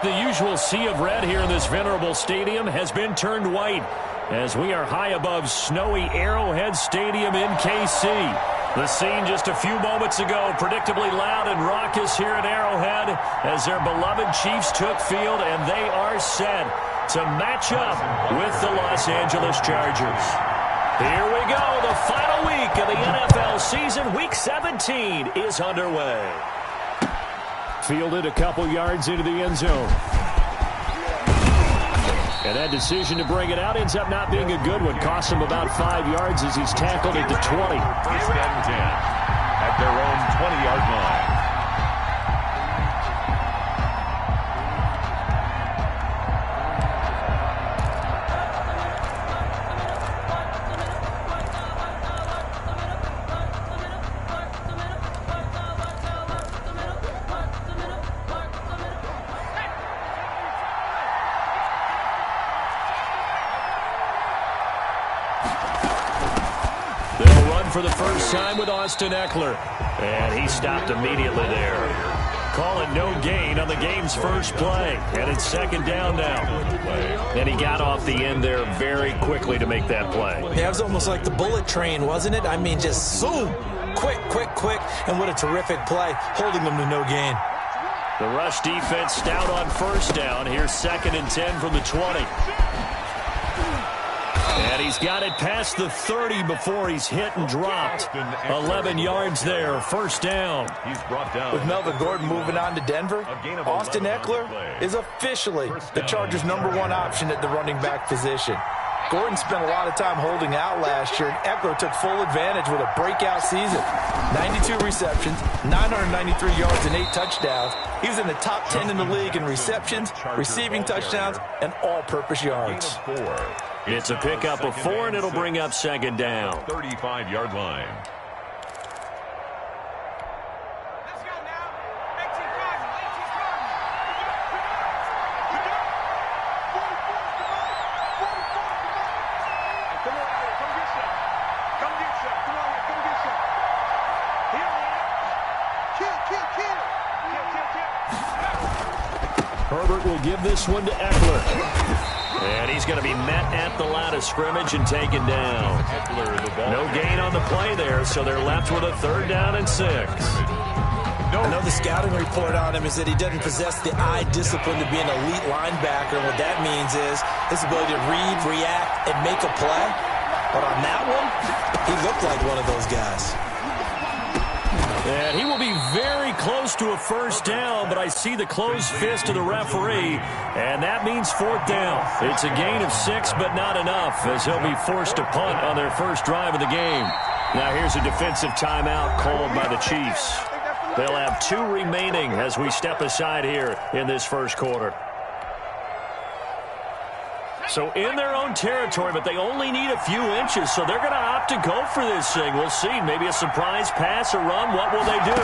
The usual sea of red here in this venerable stadium has been turned white as we are high above snowy Arrowhead Stadium in KC. The scene just a few moments ago, predictably loud and raucous here at Arrowhead as their beloved Chiefs took field, and they are set to match up with the Los Angeles Chargers. Here we go. The final week of the NFL season. Week 17 is underway. Fielded a couple yards into the end zone. And that decision to bring it out ends up not being a good one. Costs him about 5 yards as he's tackled at the 20. First and 10 at their own 20-yard line. For the first time with Austin Eckler. And he stopped immediately there. Call it no gain on the game's first play. And it's second down now. And he got off the end there very quickly to make that play. Yeah, it was almost like the bullet train, wasn't it? I mean, just zoom. Quick, quick, quick. And what a terrific play, holding them to no gain. The rush defense stout on first down. Here's second and 10 from the 20. And he's got it past the 30 before he's hit and dropped. 11 yards there, first down. He's brought down. With Melvin Gordon moving on to Denver, Austin Eckler is officially the Chargers' #1 option at the running back position. Gordon spent a lot of time holding out last year, and Eckler took full advantage with a breakout season. 92 receptions, 993 yards, and 8 touchdowns. He was in the top 10 in the league in receptions, receiving touchdowns, and all-purpose yards. It's a pickup of 4, and it'll bring up second down. 35-yard line. Herbert will give this one to Eckler. And he's going to be met at the line of scrimmage and taken down. No gain on the play there, so they're left with a 3rd down and 6. I know the scouting report on him is that he doesn't possess the eye discipline to be an elite linebacker. And what that means is his ability to read, react, and make a play. But on that one, he looked like one of those guys. And he will be very close to a first down, but I see the closed fist of the referee, and that means 4th down. It's a gain of 6, but not enough, as he'll be forced to punt on their first drive of the game. Now here's a defensive timeout called by the Chiefs. They'll have 2 remaining as we step aside here in this first quarter. So in their own territory, but they only need a few inches, so they're going to opt to go for this thing. We'll see. Maybe a surprise pass or run. What will they do?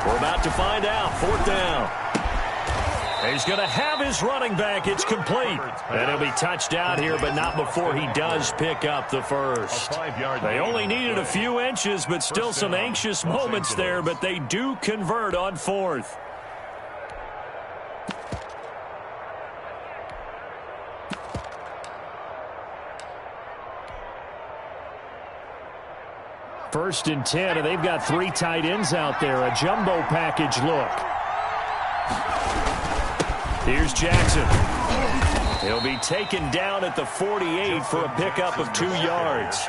We're about to find out. 4th down. He's going to have his running back. It's complete. And he'll be touched out here, but not before he does pick up the first. They only needed a few inches, but still some anxious moments there, but they do convert on 4th. First and 10, and they've got 3 tight ends out there. A jumbo package look. Here's Jackson. He'll be taken down at the 48 for a pickup of 2 yards.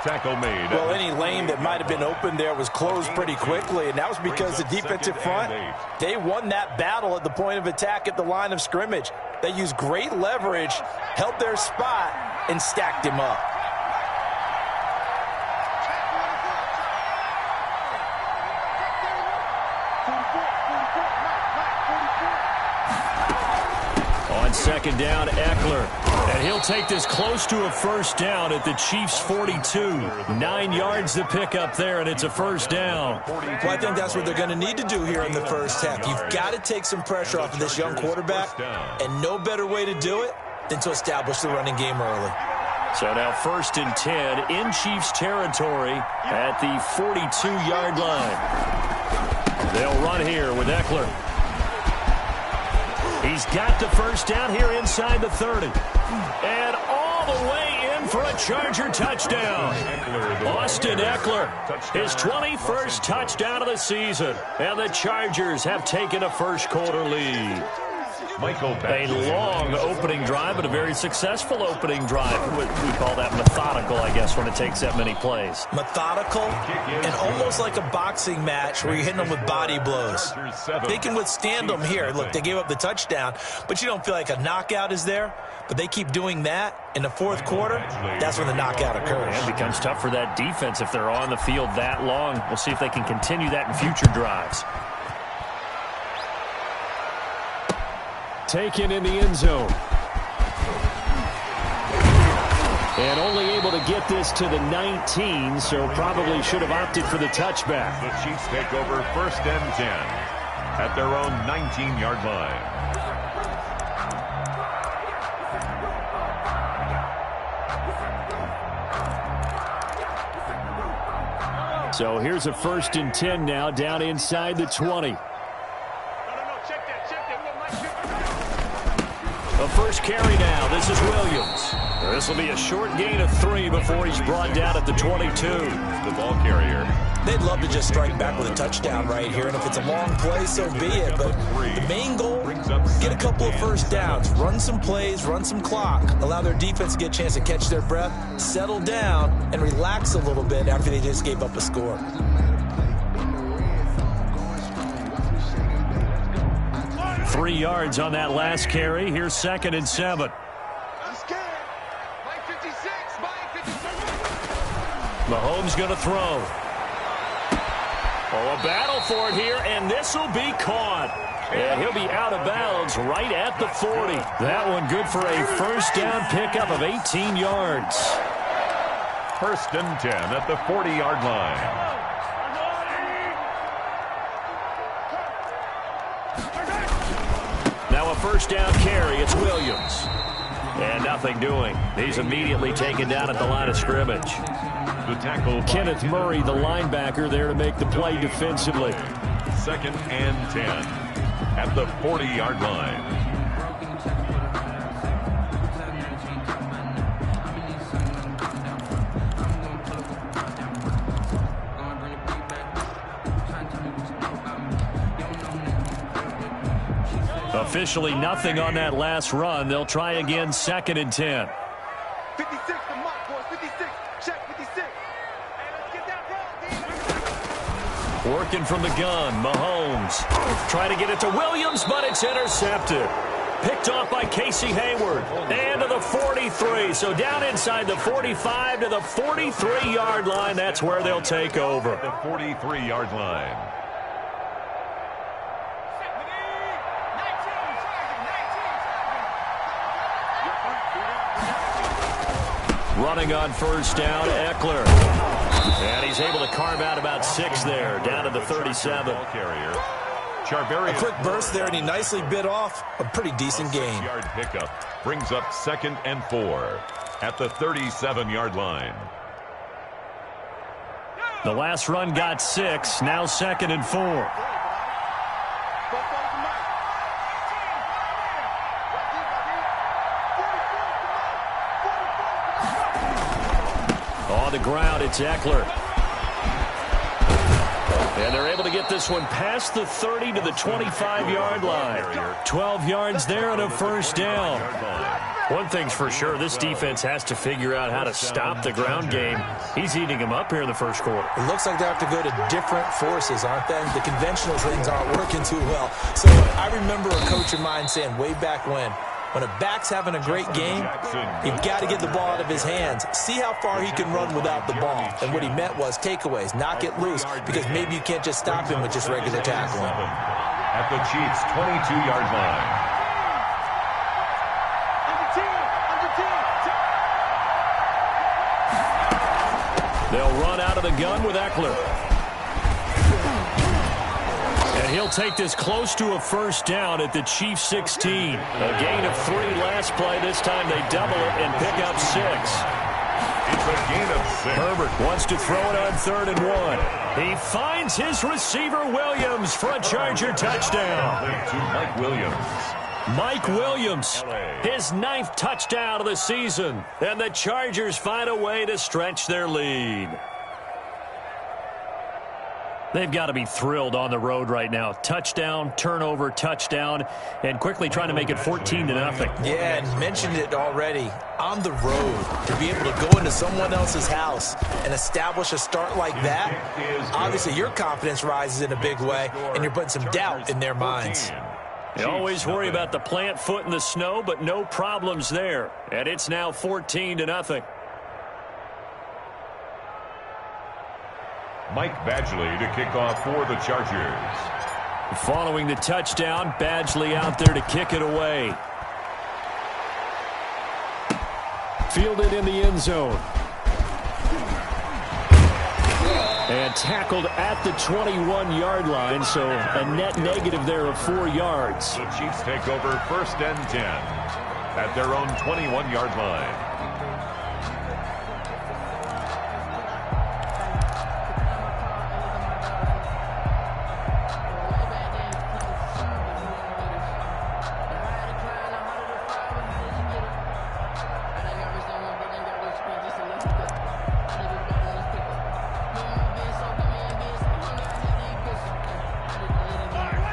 Tackle made. Well, any lane that might have been open there was closed pretty quickly, and that was because the defensive front, they won that battle at the point of attack at the line of scrimmage. They used great leverage, held their spot, and stacked him up. On second down, Eckler. And he'll take this close to a first down at the Chiefs' 42. 9 yards to pick up there, and it's a first down. Well, I think that's what they're going to need to do here in the first half. You've got to take some pressure off of this young quarterback, and no better way to do it than to establish the running game early. So now first and 10 in Chiefs territory at the 42-yard line. They'll run here with Eckler. He He's got the first down here inside the 30. And all the way in for a Charger touchdown. Austin Eckler, his 21st touchdown of the season. And the Chargers have taken a first-quarter lead. A long opening drive, but a very successful opening drive. We call that methodical, I guess, when it takes that many plays. Methodical and almost like a boxing match where you're hitting them with body blows. They can withstand them here. Look, they gave up the touchdown, but you don't feel like a knockout is there. But they keep doing that in the fourth quarter. That's when the knockout occurs. It becomes tough for that defense if they're on the field that long. We'll see if they can continue that in future drives. Taken in the end zone. And only able to get this to the 19, so probably should have opted for the touchback. The Chiefs take over 1st and 10 at their own 19-yard line. So here's a 1st and 10 now, down inside the 20. The first carry now. This is Williams. This will be a short gain of 3 before he's brought down at the 22. The ball carrier. They'd love to just strike back with a touchdown right here, and if it's a long play, so be it. But the main goal, get a couple of first downs, run some plays, run some clock, allow their defense to get a chance to catch their breath, settle down, and relax a little bit after they just gave up a score. Three yards on that last carry. Here's 2nd and 7. Mahomes going to throw. Oh, a battle for it here, and this will be caught. And he'll be out of bounds right at the 40. That one good for a first down pickup of 18 yards. 1st and 10 at the 40-yard line. Now a first down carry. It's Williams. And nothing doing. He's immediately taken down at the line of scrimmage. The tackle. Kenneth Murray, the linebacker, there to make the play defensively. 2nd and 10 at the 40-yard line. Officially nothing on that last run. They'll try again 2nd and 10. 56, the mark, boys. 56. Check 56. Hey, let's get that ball. Working from the gun, Mahomes. Trying to get it to Williams, but it's intercepted. Picked off by Casey Hayward. And to the 43. So down inside the 45 to the 43-yard line. That's where they'll take over. The 43-yard line. Running on first down, Eckler. And he's able to carve out about 6 there, down to the 37. A quick burst there, and he nicely bit off a pretty decent gain. Yard pickup brings up 2nd and 4 at the 37-yard line. The last run got 6, now 2nd and 4. On the ground, it's Eckler. And they're able to get this one past the 30 to the 25-yard line. 12 yards there and a first down. One thing's for sure, this defense has to figure out how to stop the ground game. He's eating them up here in the first quarter. It looks like they have to go to different forces, aren't they? The conventional things aren't working too well. So I remember a coach of mine saying way back when a back's having a great game, you've got to get the ball out of his hands. See how far he can run without the ball. And what he meant was takeaways, knock it loose, because maybe you can't just stop him with just regular tackling. At the Chiefs' 22-yard line. They'll run out of the gun with Eckler. And he'll take this close to a first down at the Chiefs' 16. A gain of 3 last play. This time they double it and pick up 6. It's a gain of 6. Herbert wants to throw it on 3rd and 1. He finds his receiver Williams for a Charger touchdown. To Mike Williams. Mike Williams, his 9th touchdown of the season. And the Chargers find a way to stretch their lead. They've got to be thrilled on the road right now. Touchdown, turnover, touchdown, and quickly trying to make it 14-0. Yeah, and mentioned it already. On the road, to be able to go into someone else's house and establish a start like that, obviously your confidence rises in a big way, and you're putting some doubt in their minds. You always worry about the plant foot in the snow, but no problems there. And it's now 14-0. Mike Badgley to kick off for the Chargers. Following the touchdown, Badgley out there to kick it away. Fielded in the end zone. And tackled at the 21-yard line, so a net negative there of 4 yards. The Chiefs take over 1st and 10 at their own 21-yard line.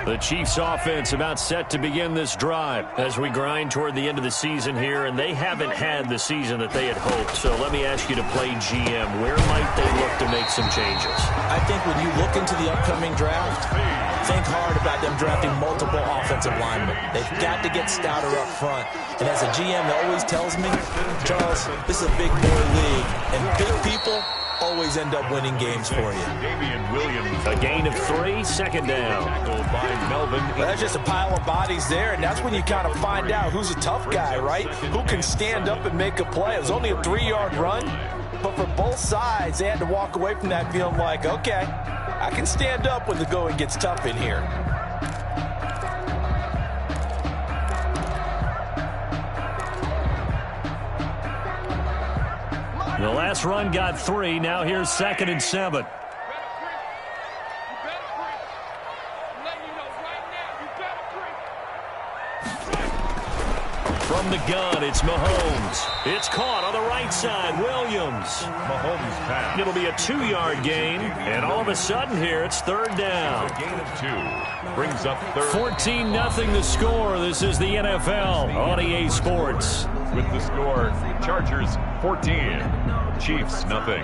The Chiefs offense about set to begin this drive as we grind toward the end of the season here, and they haven't had the season that they had hoped. So let me ask you to play GM. Where might they look to make some changes? I think when you look into the upcoming draft, think hard about them drafting multiple offensive linemen. They've got to get stouter up front. And as a GM that always tells me, Charles, this is a big boy league, and big people always end up winning games for you. A gain of 3, 2nd down. Well, that's just a pile of bodies there, and that's when you kind of find out who's a tough guy, right? Who can stand up and make a play. It was only a 3-yard run, but for both sides, they had to walk away from that feeling like, okay, I can stand up when the going gets tough in here. The last run got 3. Now here's 2nd and 7. From the gun, it's Mahomes. It's caught on the right side. Williams. Mahomes pass. It'll be a 2-yard gain, and all of a sudden here it's 3rd down. A gain of 2 brings up 3rd. 14-0 the score. This is the NFL on EA Sports. With the score, Chargers 14, Chiefs nothing.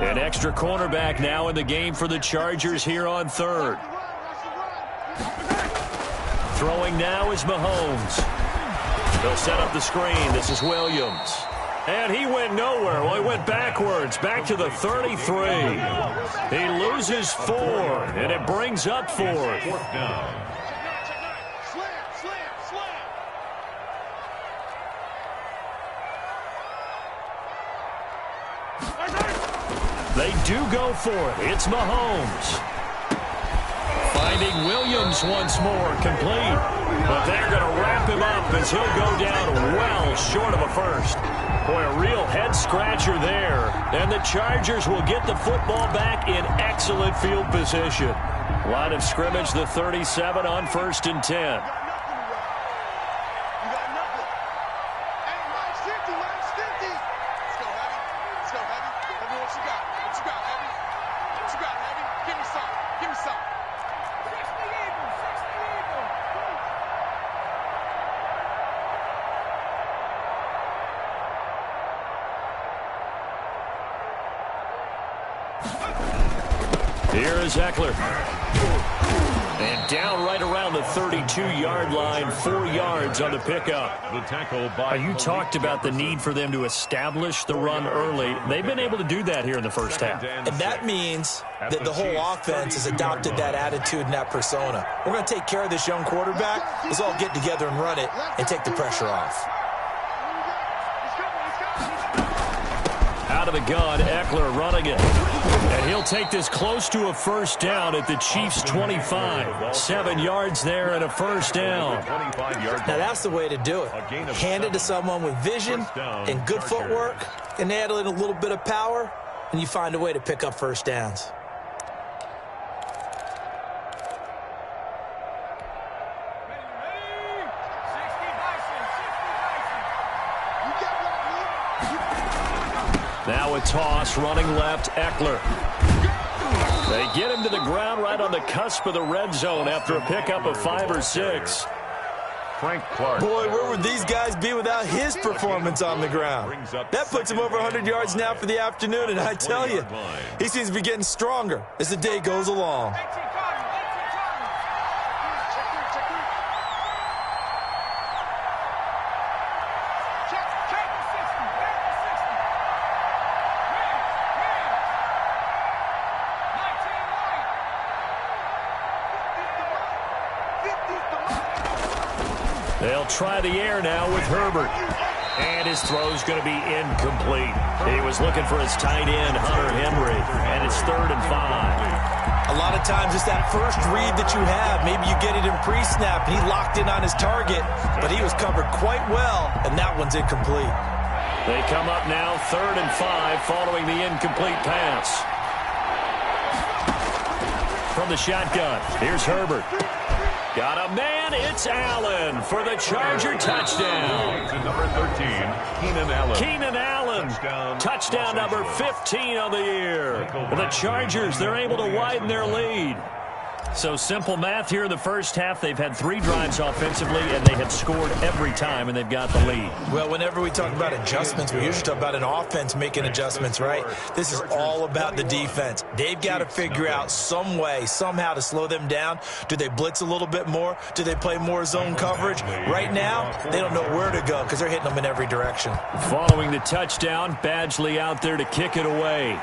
An extra cornerback now in the game for the Chargers here on 3rd. Throwing now is Mahomes. They'll set up the screen. This is Williams. And he went nowhere. Well, he went backwards, back to the 33. He loses 4, and it brings up 4th. 4th down. They do go for it. It's Mahomes. Finding Williams once more, complete. But they're going to wrap him up as he'll go down well short of a first. Boy, a real head-scratcher there. And the Chargers will get the football back in excellent field position. Line of scrimmage, the 37 on 1st and 10. Here is Eckler. And down right around the 32-yard line, 4 yards on the pickup. The tackle by you talked about the need for them to establish the run early. They've been able to do that here in the first half. And that means that the whole offense has adopted that attitude and that persona. We're going to take care of this young quarterback. Let's all get together and run it and take the pressure off. Out of the gun, Eckler running it. And he'll take this close to a first down at the Chiefs' 25. 7 yards there and a first down. Now that's the way to do it. Hand it to someone with vision and good footwork, and add in a little bit of power, and you find a way to pick up first downs. Now a toss, running left, Eckler. They get him to the ground right on the cusp of the red zone after a pickup of 5 or 6. Frank Clark. Boy, where would these guys be without his performance on the ground? That puts him over 100 yards now for the afternoon, and I tell you, he seems to be getting stronger as the day goes along. They'll try the air now with Herbert. And his throw's going to be incomplete. He was looking for his tight end, Hunter Henry. And it's 3rd and 5. A lot of times it's that first read that you have. Maybe you get it in pre-snap. He locked in on his target, but he was covered quite well, and that one's incomplete. They come up now 3rd and 5 following the incomplete pass. From the shotgun, here's Herbert. Got a man, it's Allen for the Charger touchdown. To number 13, Keenan Allen. Keenan Allen, touchdown number 15 on the year. The Chargers, they're able to widen their lead. So simple math here in the first half. They've had 3 drives offensively, and they have scored every time, and they've got the lead. Well, whenever we talk about adjustments, we usually talk about an offense making adjustments, right? This is all about the defense. They've got to figure out some way, somehow to slow them down. Do they blitz a little bit more? Do they play more zone coverage? Right now, they don't know where to go because they're hitting them in every direction. Following the touchdown, Badgley out there to kick it away.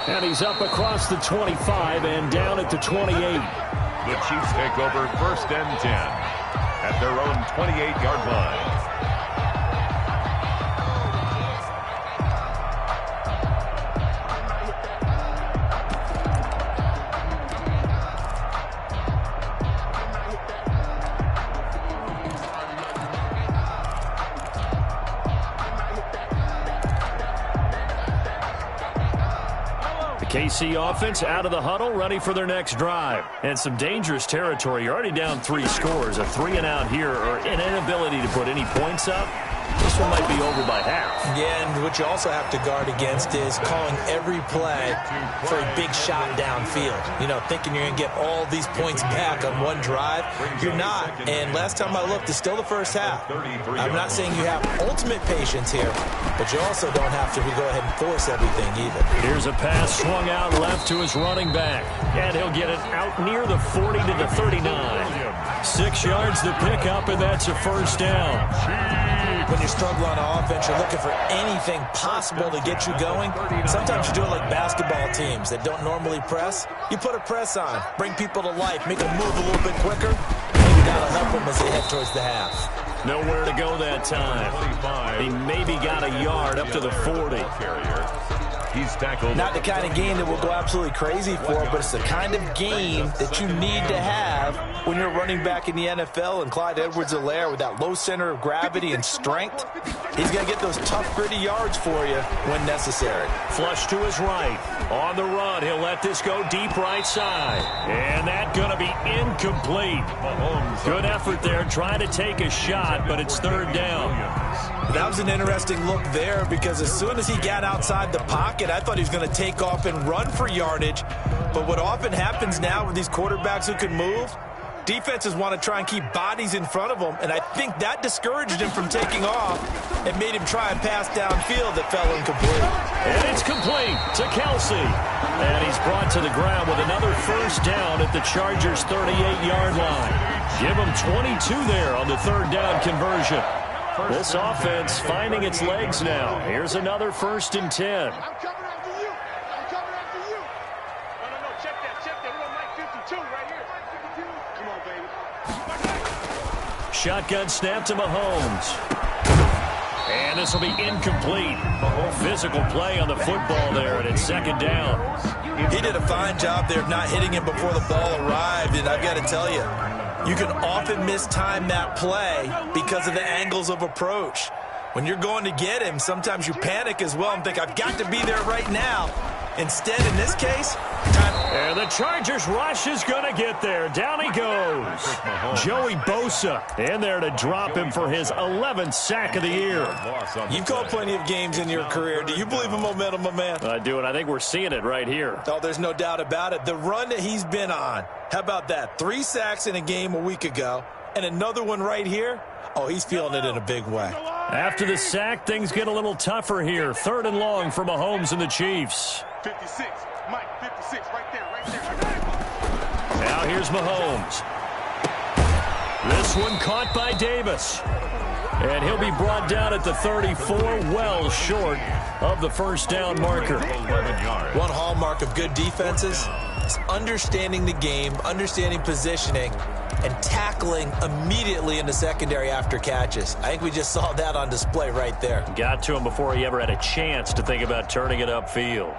And he's up across the 25 and down at the 28. The Chiefs take over 1st and 10 at their own 28-yard line. KC offense out of the huddle, ready for their next drive. And some dangerous territory. You're already down 3 scores. A 3-and-out here, or an inability to put any points up. This one might be over by half. Yeah, and what you also have to guard against is calling every play for a big shot downfield. You know, thinking you're going to get all these points back on one drive. You're not. And last time I looked, it's still the first half. I'm not saying you have ultimate patience here, but you also don't have to go ahead and force everything either. Here's a pass swung out left to his running back. And he'll get it out near the 40 to the 39. 6 yards to pick up, and that's a first down. When you struggle on offense, you're looking for anything possible to get you going. Sometimes you do it like basketball teams that don't normally press. You put a press on, bring people to life, make them move a little bit quicker. Maybe that'll help them as they head towards the half. Nowhere to go that time. He maybe got a yard up to the 40. He's tackled. Not the kind of game that we'll go absolutely crazy for, but it's the kind of game that you need to have when you're running back in the NFL. And Clyde Edwards-Helaire, with that low center of gravity and strength, he's going to get those tough, gritty yards for you when necessary. Flush to his right. On the run, he'll let this go deep right side. And that's going to be incomplete. Good effort there, trying to take a shot, but it's 3rd down. That was an interesting look there, because as soon as he got outside the pocket, I thought he was going to take off and run for yardage. But what often happens now with these quarterbacks who can move, defenses want to try and keep bodies in front of them, and I think that discouraged him from taking off and made him try a pass downfield that fell incomplete. And it's complete to Kelsey. And he's brought to the ground with another first down at the Chargers' 38-yard line. Give him 22 there on the 3rd down conversion. This offense finding its legs now. Here's another 1st and 10. I'm coming after you. I'm coming after you. No, check that. We're on Mike 52 right here. Mike 52. Come on, baby. Shotgun snap to Mahomes. And this will be incomplete. Physical play on the football there, and it's second down. He did a fine job there of not hitting him before the ball arrived, and I've got to tell you, you can often mistime that play because of the angles of approach. When you're going to get him, sometimes you panic as well and think, I've got to be there right now. Instead, in this case, and the Chargers rush is going to get there. Down he goes. Joey Bosa in there to drop him for his 11th sack of the year. You've called plenty of games in your career. Do you believe in momentum, my man? I do, and I think we're seeing it right here. Oh, there's no doubt about it. The run that he's been on, how about that? 3 sacks in a game a week ago, and another one right here. Oh, he's feeling it in a big way. After the sack, things get a little tougher here. 3rd and long for Mahomes and the Chiefs. 56, Mike, 56, right there. Now here's Mahomes. This one caught by Davis. And he'll be brought down at the 34, well short of the first down marker. One hallmark of good defenses is understanding the game, understanding positioning, and tackling immediately in the secondary after catches. I think we just saw that on display right there. Got to him before he ever had a chance to think about turning it upfield.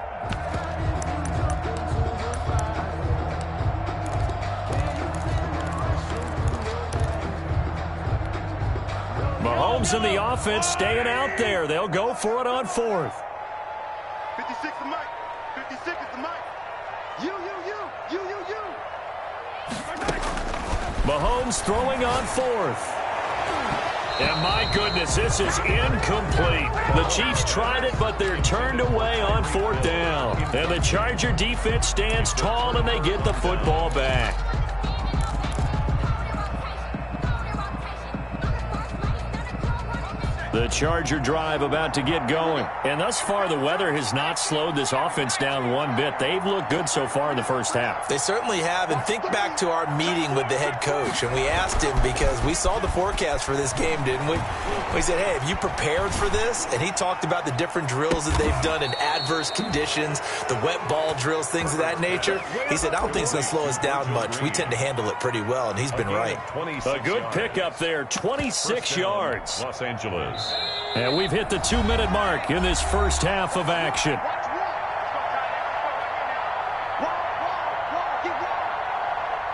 Mahomes and the offense staying out there. They'll go for it on 4th. 56 is Mike. 56 is the Mike. You. Mahomes throwing on 4th. And my goodness, this is incomplete. The Chiefs tried it, but they're turned away on 4th down. And the Charger defense stands tall, and they get the football back. The Charger drive about to get going. And thus far, the weather has not slowed this offense down one bit. They've looked good so far in the first half. They certainly have. And think back to our meeting with the head coach. And we asked him, because we saw the forecast for this game, didn't we? We said, hey, have you prepared for this? And he talked about the different drills that they've done in adverse conditions, the wet ball drills, things of that nature. He said, I don't think it's going to slow us down much. We tend to handle it pretty well, and he's been right. A good pickup there, 26 yards. Los Angeles. And we've hit the 2-minute mark in this first half of action.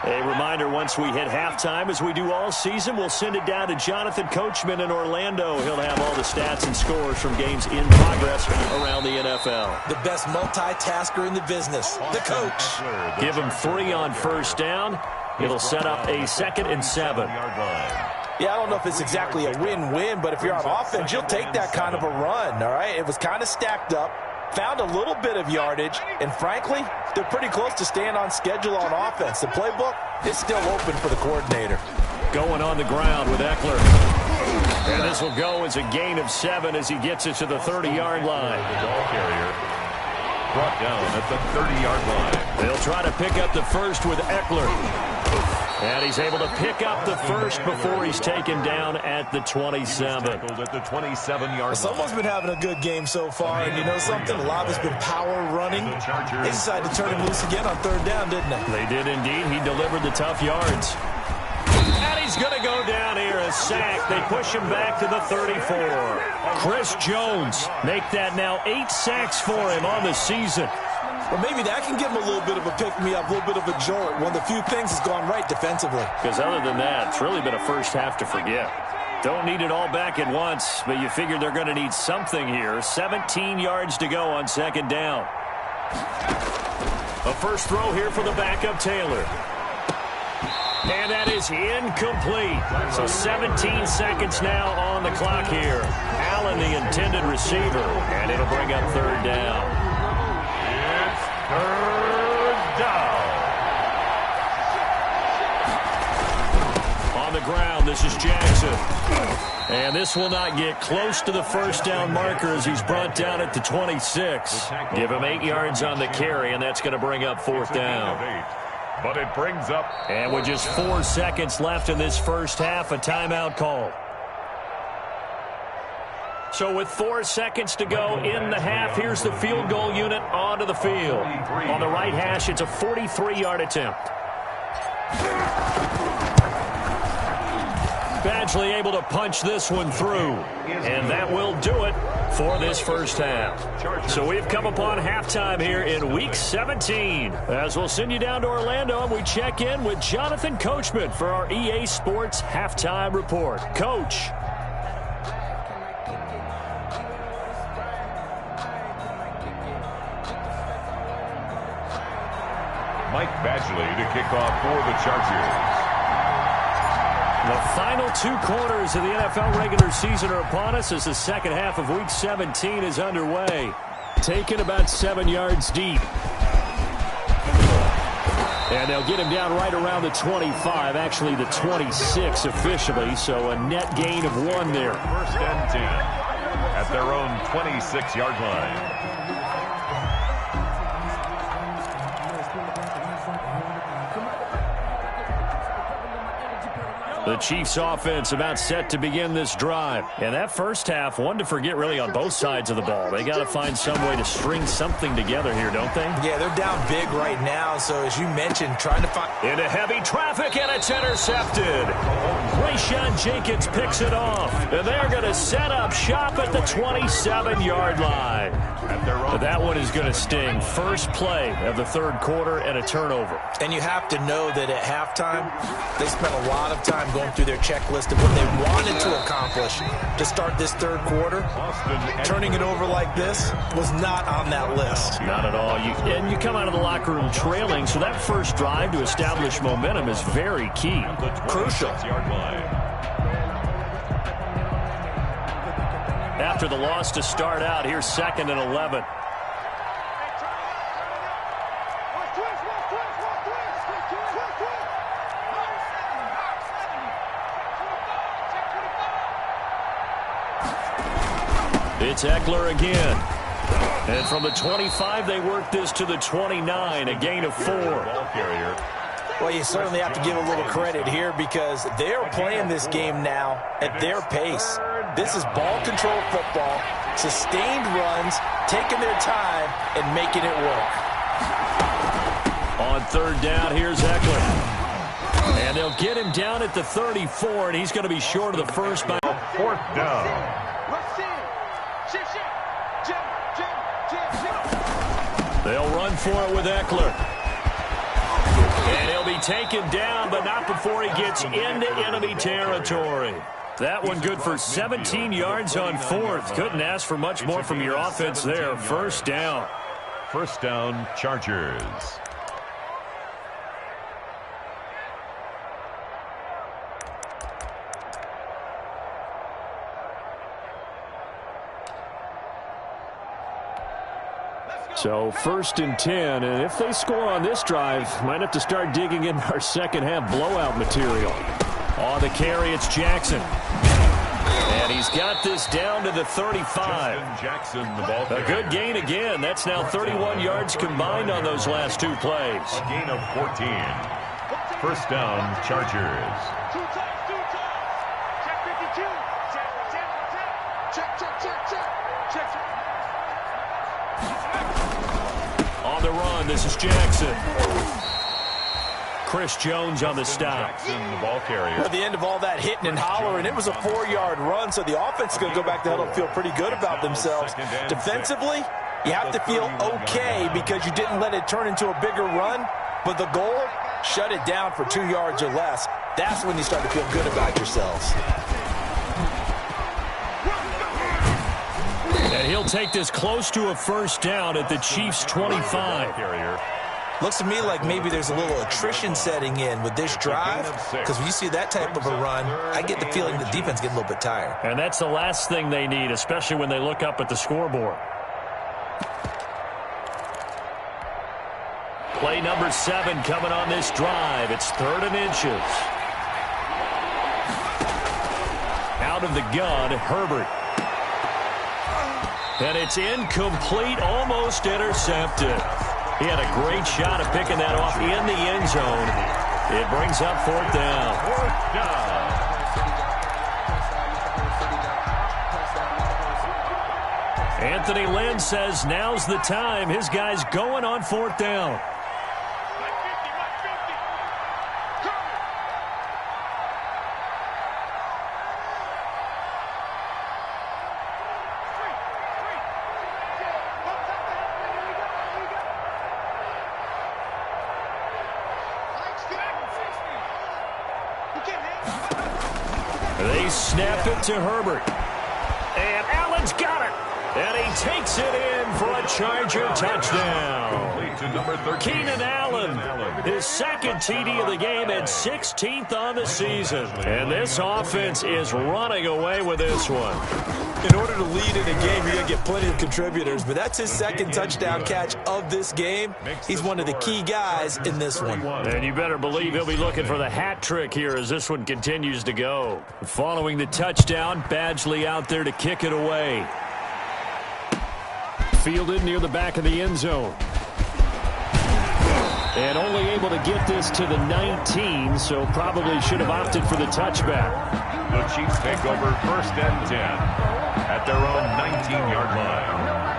A reminder, once we hit halftime, as we do all season, we'll send it down to Jonathan Coachman in Orlando. He'll have all the stats and scores from games in progress around the NFL. The best multitasker in the business, the coach. Give him 3 on first down. It'll set up a 2nd and 7. Yeah, I don't know if it's exactly a win-win, but if you're on offense, you'll take that kind of a run, all right? It was kind of stacked up, found a little bit of yardage, and frankly, they're pretty close to staying on schedule on offense. The playbook is still open for the coordinator. Going on the ground with Eckler. And this will go as a gain of 7 as he gets it to the 30-yard line. The ball carrier brought down at the 30-yard line. They'll try to pick up the first with Eckler. And he's able to pick up the first before he's taken down at the 27. At the 27-yard Someone's been having a good game so far, and you know something? A lot has been power running. They decided to turn him loose again on 3rd down, didn't they? They did indeed. He delivered the tough yards. And he's going to go down here, a sack. They push him back to the 34. Chris Jones make that now 8 sacks for him on the season. Well, maybe that can give him a little bit of a pick-me-up, a little bit of a jolt. One of the few things has gone right defensively. Because other than that, it's really been a first half to forget. Don't need it all back at once, but you figure they're going to need something here. 17 yards to go on 2nd down. A first throw here for the backup Taylor. And that is incomplete. So 17 seconds now on the clock here. Allen, the intended receiver, and it'll bring up 3rd down. 3rd down. On the ground, this is Jackson. And this will not get close to the first down marker as he's brought down at the 26. Give him 8 yards on the carry, and that's going to bring up 4th down. But it brings up... And with just 4 seconds left in this first half, a timeout call. So with 4 seconds to go in the half, here's the field goal unit onto the field. On the right hash, it's a 43-yard attempt. Badgley able to punch this one through. And that will do it for this first half. So we've come upon halftime here in Week 17. As we'll send you down to Orlando and we check in with Jonathan Coachman for our EA Sports Halftime Report. Coach. Mike Badgley to kick off for the Chargers. The final 2 quarters of the NFL regular season are upon us as the second half of Week 17 is underway. Taken about 7 yards deep. And they'll get him down right around the 25, actually the 26 officially, so a net gain of 1 there. First and 10 at their own 26-yard line. The Chiefs offense about set to begin this drive. And that first half, one to forget really on both sides of the ball. They got to find some way to string something together here, don't they? Yeah, they're down big right now. So as you mentioned, trying to find... Into heavy traffic, and it's intercepted. Rayshawn Jenkins picks it off. And they're going to set up shop at the 27-yard line. But that one is going to sting. First play of the third quarter and a turnover. And you have to know that at halftime, they spent a lot of time going through their checklist of what they wanted to accomplish to start this third quarter. Turning it over like this was not on that list. Not at all. And you come out of the locker room trailing, so that first drive to establish momentum is very key. Crucial. After the loss to start out, here's 2nd and 11. It's Eckler again. And from the 25, they work this to the 29, a gain of 4. Well, you certainly have to give a little credit here because they're playing this game now at their pace. This is ball control football, sustained runs, taking their time, and making it work. On third down, here's Eckler. And they'll get him down at the 34, and he's going to be short of the first by 4th down. They'll run for it with Eckler. And he'll be taken down, but not before he gets into enemy territory. That one good for 17 yards on 4th. Couldn't ask for much more from your offense there. First down. First down, Chargers. So 1st and 10, and if they score on this drive, might have to start digging in our second half blowout material. On the carry, it's Jackson. And he's got this down to the 35. Jackson, the ball A good gain again. That's now 31 yards combined on those last 2 plays. A gain of 14. First down, Chargers. On the run, this is Jackson. Chris Jones on the stop. Jackson, the ball carrier. At the end of all that hitting and hollering, it was a 4-yard run, so the offense is going to go back to huddle and feel pretty good about themselves. Defensively, you have to feel okay because you didn't let it turn into a bigger run, but the goal, shut it down for 2 yards or less. That's when you start to feel good about yourselves. And he'll take this close to a first down at the Chiefs' 25. Looks to me like maybe there's a little attrition setting in with this drive, because when you see that type of a run, I get the feeling the defense gets a little bit tired. And that's the last thing they need, especially when they look up at the scoreboard. Play number 7 coming on this drive. It's 3rd and inches. Out of the gun, Herbert. And it's incomplete, almost intercepted. He had a great shot at picking that off in the end zone. It brings up 4th down. 4th down. Anthony Lynn says now's the time. His guy's going on 4th down. They snap it to Herbert. And Allen's got it. And he takes it in for a Charger touchdown. Keenan Allen, his second TD of the game and 16th on the season. And this offense is running away with this one. In order to lead in a game, you got to get plenty of contributors, but that's his second touchdown catch of this game. He's one of the key guys in this one. And you better believe he'll be looking for the hat trick here as this one continues to go. Following the touchdown, Badgley out there to kick it away. Fielded near the back of the end zone. And only able to get this to the 19, so probably should have opted for the touchback. The Chiefs take over 1st and 10 at their own 19-yard line.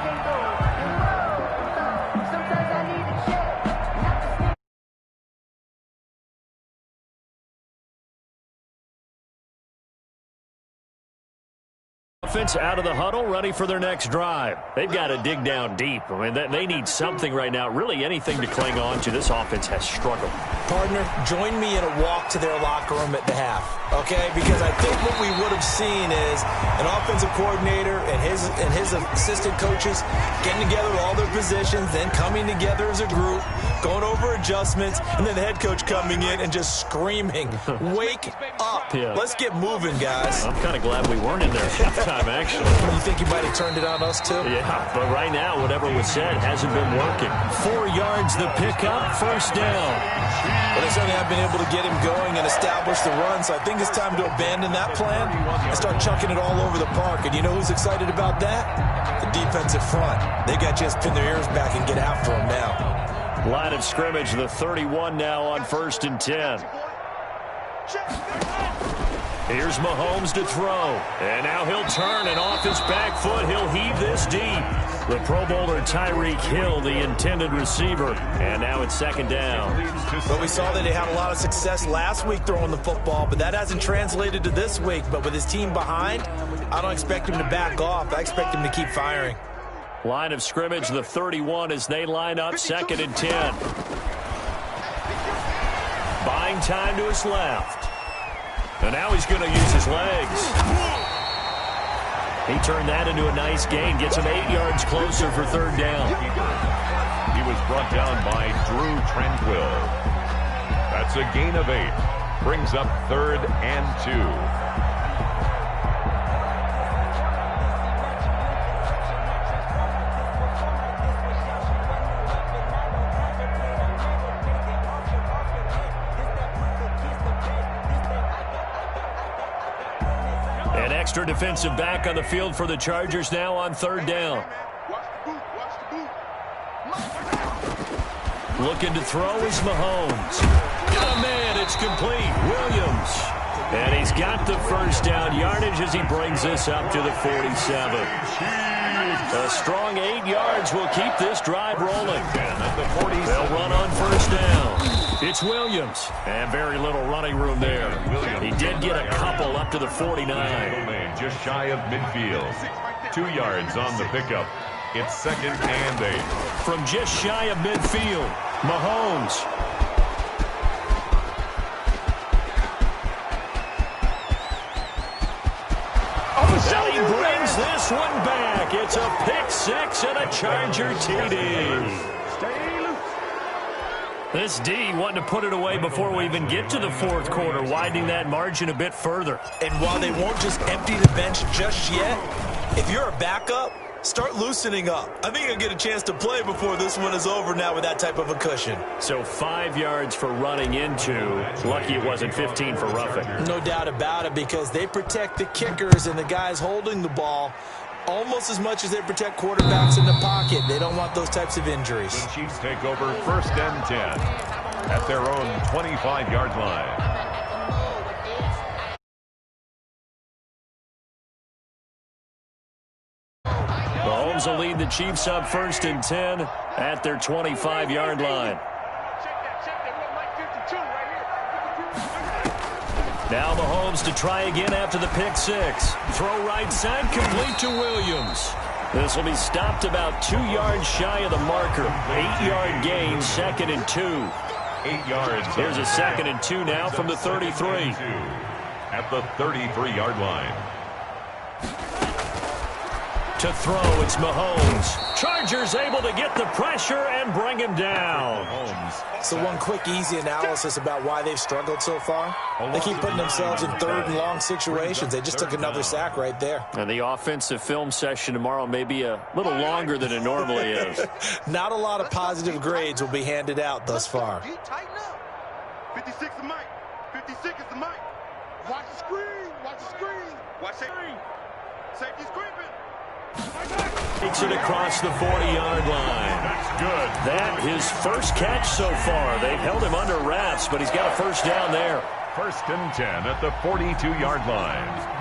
Offense out of the huddle, ready for their next drive. They've got to dig down deep. I mean, they need something right now, really anything to cling on to. This offense has struggled. Partner, join me in a walk to their locker room at the half, okay? Because I think what we would have seen is an offensive coordinator and his assistant coaches getting together all their positions, then coming together as a group, going over adjustments, and then the head coach coming in and just screaming, wake up. Yeah. Let's get moving, guys. I'm kind of glad we weren't in there at halftime, actually. You think you might have turned it on us, too? Yeah, but right now, whatever was said hasn't been working. 4 yards the pickup, 1st down. But they certainly have been able to get him going and establish the run, so I think it's time to abandon that plan and start chucking it all over the park. And you know who's excited about that? The defensive front. They got to just pin their ears back and get after him now. Line of scrimmage, the 31 now on 1st and 10. Here's Mahomes to throw. And now he'll turn, and off his back foot, he'll heave this deep. The Pro Bowler Tyreek Hill, the intended receiver. And now it's 2nd down. But we saw that he had a lot of success last week throwing the football, but that hasn't translated to this week. But with his team behind, I don't expect him to back off. I expect him to keep firing. Line of scrimmage, the 31 as they line up 2nd and 10. Buying time to his left. And now he's going to use his legs. He turned that into a nice gain. Gets him 8 yards closer for 3rd down. He was brought down by Drew Tranquill. That's a gain of 8. Brings up 3rd and 2. Extra defensive back on the field for the Chargers now on 3rd down. Looking to throw is Mahomes. Got a man, it's complete. Williams. And he's got the 1st down yardage as he brings this up to the 47. A strong 8 yards will keep this drive rolling. They'll run on 1st down. It's Williams. And very little running room there. He did get a couple up to the 49. Just shy of midfield. 2 yards on the pickup. It's 2nd and 8. From just shy of midfield, Mahomes. And he brings this one back. It's a pick 6 and a Charger TD. This D wanting to put it away before we even get to the 4th quarter, widening that margin a bit further. And while they won't just empty the bench just yet, if you're a backup, start loosening up. I think you'll get a chance to play before this one is over now with that type of a cushion. So 5 yards for running into. Lucky it wasn't 15 for roughing. No doubt about it, because they protect the kickers and the guys holding the ball almost as much as they protect quarterbacks in the pocket. They don't want those types of injuries. The Chiefs take over 1st and 10 at their own 25-yard line. Mahomes will lead the Chiefs up 1st and 10 at their 25-yard line. Now Mahomes to try again after the pick 6. Throw right side, complete to Williams. This will be stopped about 2 yards shy of the marker. 8-yard gain, 2nd and 2. 8 yards. Here's a 2nd and 2 now from the 33. at the 33-yard line. To throw, it's Mahomes. Chargers able to get the pressure and bring him down. So one quick, easy analysis about why they've struggled so far. They keep putting themselves in third and long situations. They just took another sack right there. And the offensive film session tomorrow may be a little longer than it normally is. Not a lot of positive grades will be handed out thus far. 56 is Mike. 56 is the Mike. Watch the screen. Watch the screen. Watch the screen. Safety's creeping. Takes it across the 40-yard line. That's good. That his first catch so far. They've held him under wraps, but he's got a first down there. 1st and 10 at the 42-yard line.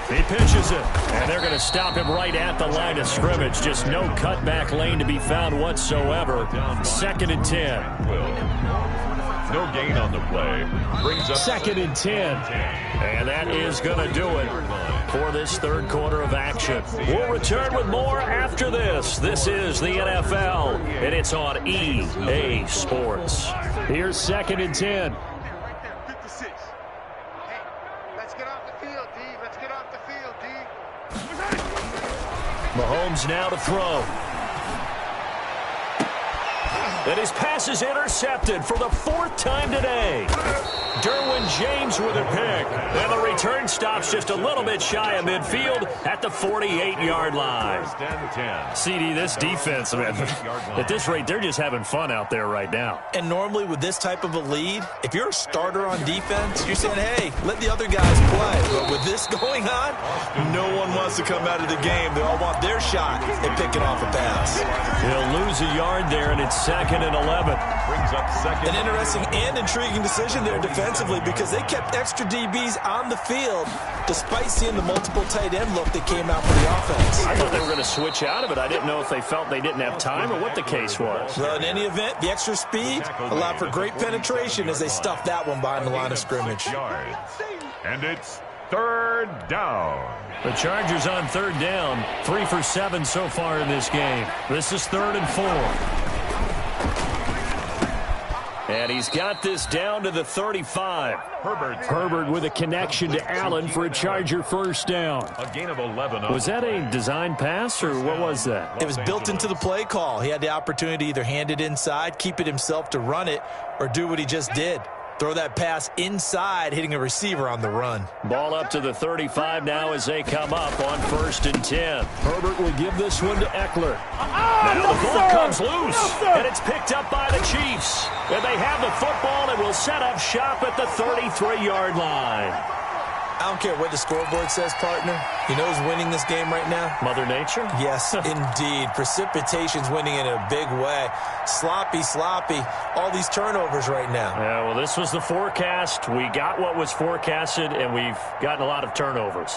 He pitches it, and they're going to stop him right at the line of scrimmage. Just no cutback lane to be found whatsoever. 2nd and 10. No gain on the play. Brings up 2nd and 10. And that is going to do it for this third quarter of action. We'll return with more after this. This is the NFL, and it's on EA Sports. Here's 2nd and 10. Mahomes now to throw. And his pass is intercepted for the 4th time today. Derwin James with a pick. And the return stops just a little bit shy of midfield at the 48-yard line. CD, this defense, man, at this rate, they're just having fun out there right now. And normally with this type of a lead, if you're a starter on defense, you're saying, hey, let the other guys play. But with this going on, no one wants to come out of the game. They all want their shot at picking off a pass. He'll lose a yard there, and it's 2nd and 11. Brings up 2nd. An interesting and intriguing decision there defensively because they kept extra DBs on the field despite seeing the multiple tight end look that came out for the offense. I thought they were going to switch out of it. I didn't know if they felt they didn't have time or what the case was. Well, in any event, the extra speed allowed for great penetration as they stuffed that one behind the line of scrimmage. And it's 3rd down. The Chargers on 3rd down, 3 for 7 so far in this game. This is 3rd and 4. And he's got this down to the 35. Herbert with a connection to Allen for a Charger first down. A gain of 11. Was that a design pass, or what was that? It was built into the play call. He had the opportunity to either hand it inside, keep it himself to run it, or do what he just did. Throw that pass inside, hitting a receiver on the run. Ball up to the 35 now as they come up on 1st and 10. Herbert will give this one to Eckler. Now the ball comes loose, and it's picked up by the Chiefs. And they have the football and will set up shop at the 33-yard line. I don't care what the scoreboard says, partner. You know who's winning this game right now? Mother Nature? Yes, indeed. Precipitation's winning in a big way. Sloppy. All these turnovers right now. Yeah, well, this was the forecast. We got what was forecasted, and we've gotten a lot of turnovers.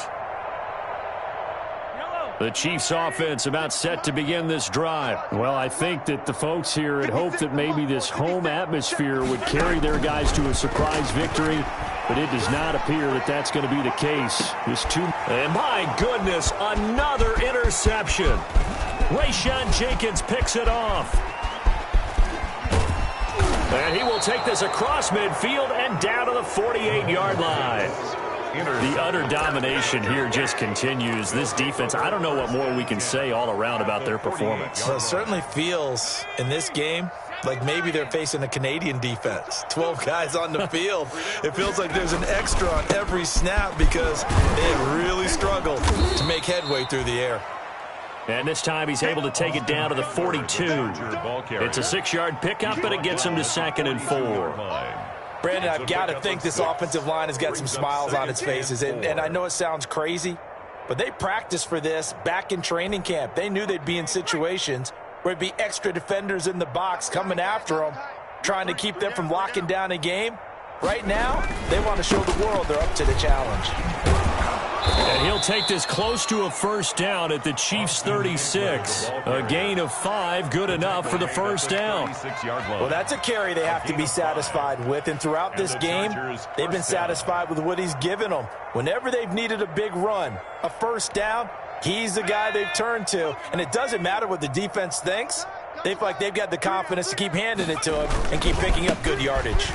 The Chiefs offense about set to begin this drive. Well, I think that the folks here had hoped that maybe this home atmosphere would carry their guys to a surprise victory, but it does not appear that that's going to be the case. And my goodness, another interception. Rayshon Jenkins picks it off. And he will take this across midfield and down to the 48-yard line. The utter domination here just continues. This defense, I don't know what more we can say all around about their performance. Well, it certainly feels in this game like maybe they're facing a Canadian defense. 12 guys on the field. It feels like there's an extra on every snap because they really struggled to make headway through the air. And this time he's able to take it down to the 42. It's a 6-yard pickup, but it gets him to 2nd and 4. Brandon, I've got to think this offensive line has got some smiles on its faces. And I know it sounds crazy, but they practiced for this back in training camp. They knew they'd be in situations where it'd be extra defenders in the box coming after them, trying to keep them from locking down a game. Right now, they want to show the world they're up to the challenge. And he'll take this close to a first down at the Chiefs' 36. A gain of 5, good enough for the first down. Well, that's a carry they have to be satisfied with. And throughout this game, they've been satisfied with what he's given them. Whenever they've needed a big run, a first down, He's the guy they've turned to, and it doesn't matter what the defense thinks. They feel like they've got the confidence to keep handing it to him and keep picking up good yardage.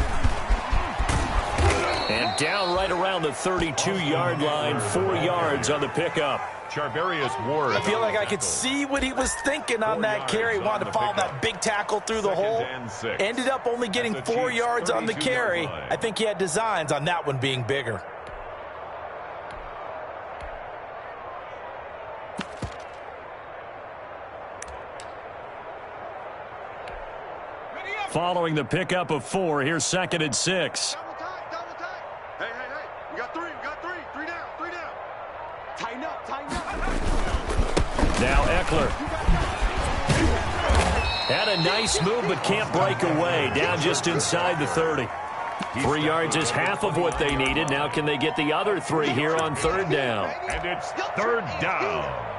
And down right around the 32-yard line, 4 yards on the pickup. I feel like I could see what he was thinking on that carry. Wanted to follow that big tackle through the hole. Ended up only getting 4 yards on the carry. I think he had designs on that one being bigger. Following the pickup of 4, here's 2nd and 6. Double tight. Hey. We got 3. Three down. Tighten up. Now Eckler. Had a nice move, but can't break away. Down just inside the 30. 3 yards is half of what they needed. Now can they get the other 3 here on 3rd down? And it's 3rd down.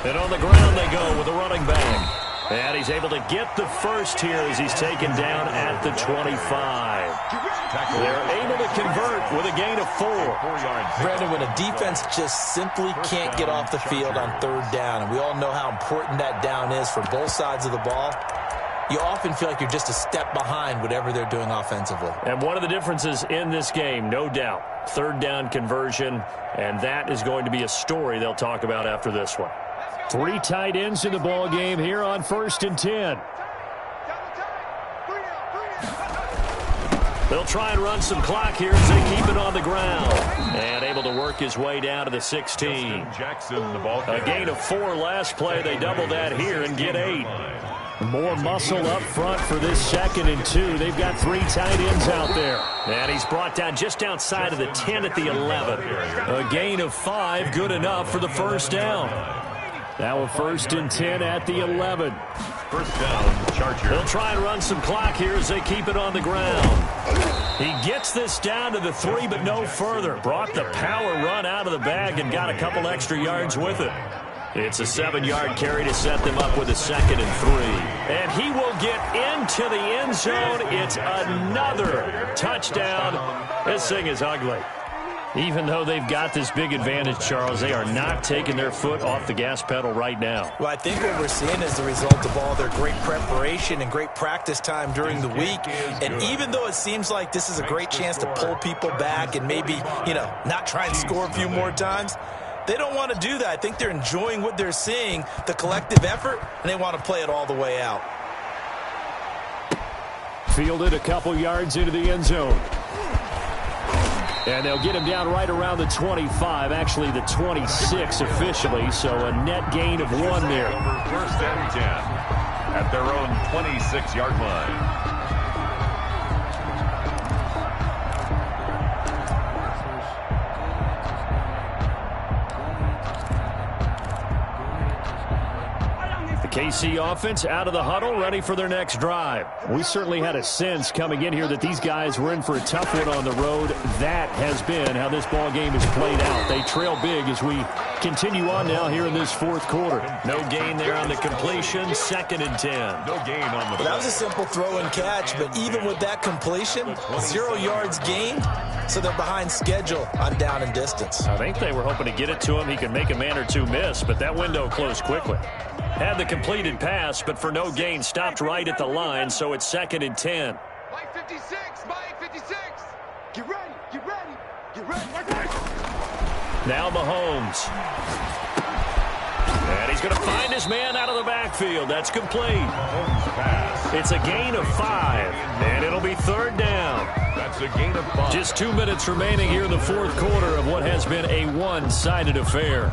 And on the ground they go with a running back. And he's able to get the first here as he's taken down at the 25. They're able to convert with a gain of 4. Brandon, when a defense just simply can't get off the field on 3rd down, and we all know how important that down is for both sides of the ball, you often feel like you're just a step behind whatever they're doing offensively. And one of the differences in this game, no doubt, 3rd down conversion, and that is going to be a story they'll talk about after this one. 3 tight ends in the ball game here on 1st and 10. They'll try and run some clock here as they keep it on the ground. And able to work his way down to the 16. A gain of 4 last play. They double that here and get 8. More muscle up front for this 2nd and 2. They've got 3 tight ends out there. And he's brought down just outside of the 10 at the 11. A gain of 5, good enough for the 1st down. Now a 1st and 10 at the 11. 1st down, Chargers. They'll try and run some clock here as they keep it on the ground. He gets this down to the 3, but no further. Brought the power run out of the bag and got a couple extra yards with it. It's a 7-yard carry to set them up with a 2nd and 3. And he will get into the end zone. It's another touchdown. This thing is ugly. Even though they've got this big advantage, Charles, they are not taking their foot off the gas pedal right now. Well, I think what we're seeing is the result of all their great preparation and great practice time during the week. And even though it seems like this is a great chance to pull people back and maybe, not try and score a few more times, they don't want to do that. I think they're enjoying what they're seeing, the collective effort, and they want to play it all the way out. Fielded a couple yards into the end zone. And they'll get him down right around the 25, actually the 26 officially, so a net gain of 1 there. 1st and 10 at their own 26-yard line. KC offense out of the huddle, ready for their next drive. We certainly had a sense coming in here that these guys were in for a tough one on the road. That has been how this ball game has played out. They trail big as we continue on now here in this 4th quarter. No gain there on the completion, 2nd and 10. No gain on the play. That was a simple throw and catch, but even with that completion, 0 yards gained, so they're behind schedule on down and distance. I think they were hoping to get it to him. He could make a man or two miss, but that window closed quickly. Had the completed pass, but for no gain, stopped right at the line, so it's 2nd and 10. Mike 56, Mike 56. Get ready, get ready, get ready. Now Mahomes. And he's going to find his man out of the backfield. That's complete. It's a gain of 5, and it'll be 3rd down. That's a gain of 5. Just 2 minutes remaining here in the 4th quarter of what has been a one-sided affair.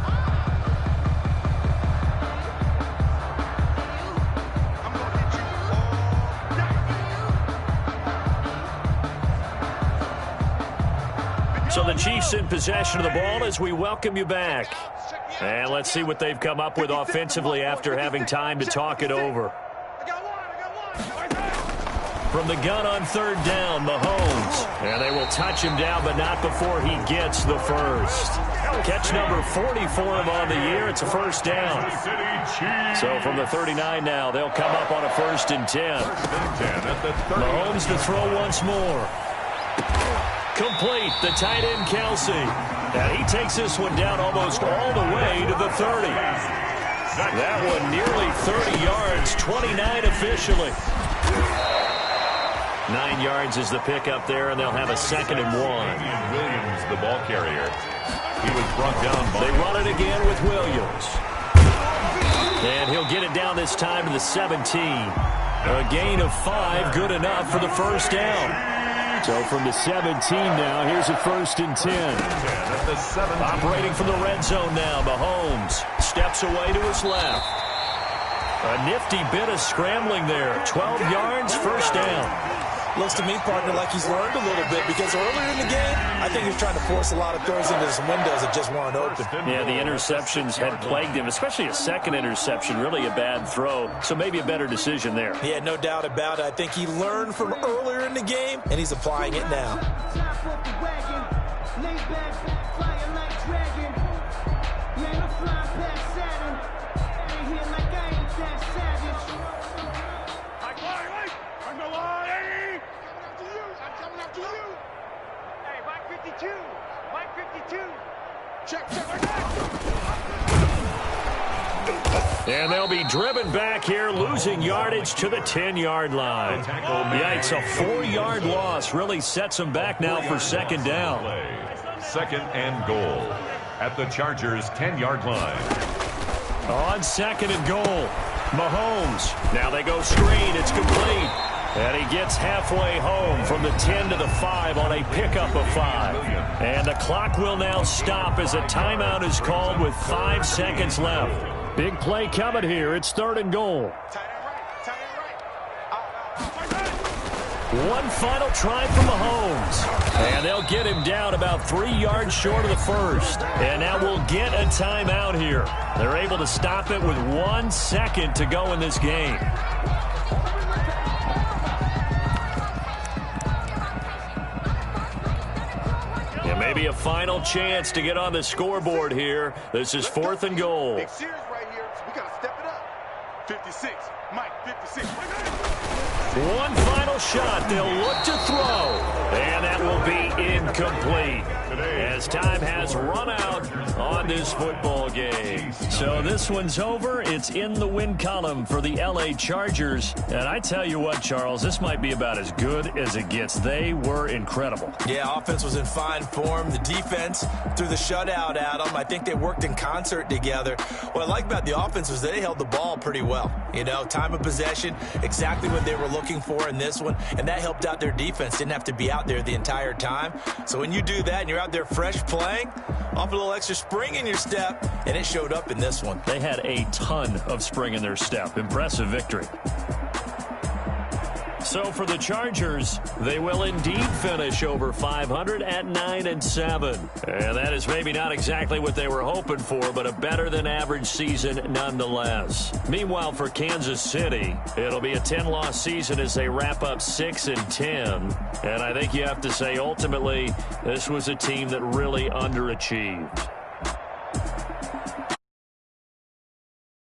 So the Chiefs in possession of the ball as we welcome you back. And let's see what they've come up with offensively after having time to talk it over. From the gun on third down, Mahomes. And they will touch him down, but not before he gets the first. Catch number 40 for him on the year. It's a first down. So from the 39 now, they'll come up on a 1st and 10. Mahomes to throw once more. Complete, the tight end Kelsey. And he takes this one down almost all the way to the 30. That one nearly 30 yards, 29 officially. 9 yards is the pickup there, and they'll have a 2nd and 1. Williams, the ball carrier. He was brought down by... They run it again with Williams. And he'll get it down this time to the 17. A gain of 5, good enough for the first down. So from the 17 now, here's a 1st and 10. Operating from the red zone now, Mahomes steps away to his left. A nifty bit of scrambling there. 12 yards, first down. Looks to me, partner, like he's learned a little bit because earlier in the game, I think he was trying to force a lot of throws into some windows that just weren't open. Yeah, the interceptions had plagued him, especially a second interception, really a bad throw. So maybe a better decision there. Yeah, no doubt about it. I think he learned from earlier in the game, and he's applying it now. And they'll be driven back here, losing yardage to the 10-yard line. Yikes, a 4-yard loss really sets them back now for 2nd down. 2nd and goal at the Chargers' 10-yard line. On 2nd and goal, Mahomes. Now they go screen, it's complete. And he gets halfway home from the 10 to the 5 on a pickup of 5. And the clock will now stop as a timeout is called with 5 seconds left. Big play coming here. It's 3rd and goal. One final try from Mahomes. And they'll get him down about 3 yards short of the first. And now we'll get a timeout here. They're able to stop it with 1 second to go in this game. And maybe a final chance to get on the scoreboard here. This is 4th and goal. Big series right here, so we got to step it up. 56, Mike, 56. One final shot. They'll look to throw. And that will be incomplete. As time has run out on this football game. So this one's over. It's in the win column for the LA Chargers. And I tell you what, Charles, this might be about as good as it gets. They were incredible. Yeah, offense was in fine form. The defense threw the shutout at them. I think they worked in concert together. What I like about the offense was they held the ball pretty well. You know, time of possession, exactly what they were looking for in this one. And that helped out their defense. Didn't have to be out there the entire time. So when you do that and you're out there fresh playing, off a little extra spring in your step, and it showed up in this one. They had a ton of spring in their step. Impressive victory. So for the Chargers, they will indeed finish over 500 at 9-7. And that is maybe not exactly what they were hoping for, but a better than average season nonetheless. Meanwhile, for Kansas City, it'll be a 10-loss season as they wrap up 6-10. And I think you have to say, ultimately, this was a team that really underachieved.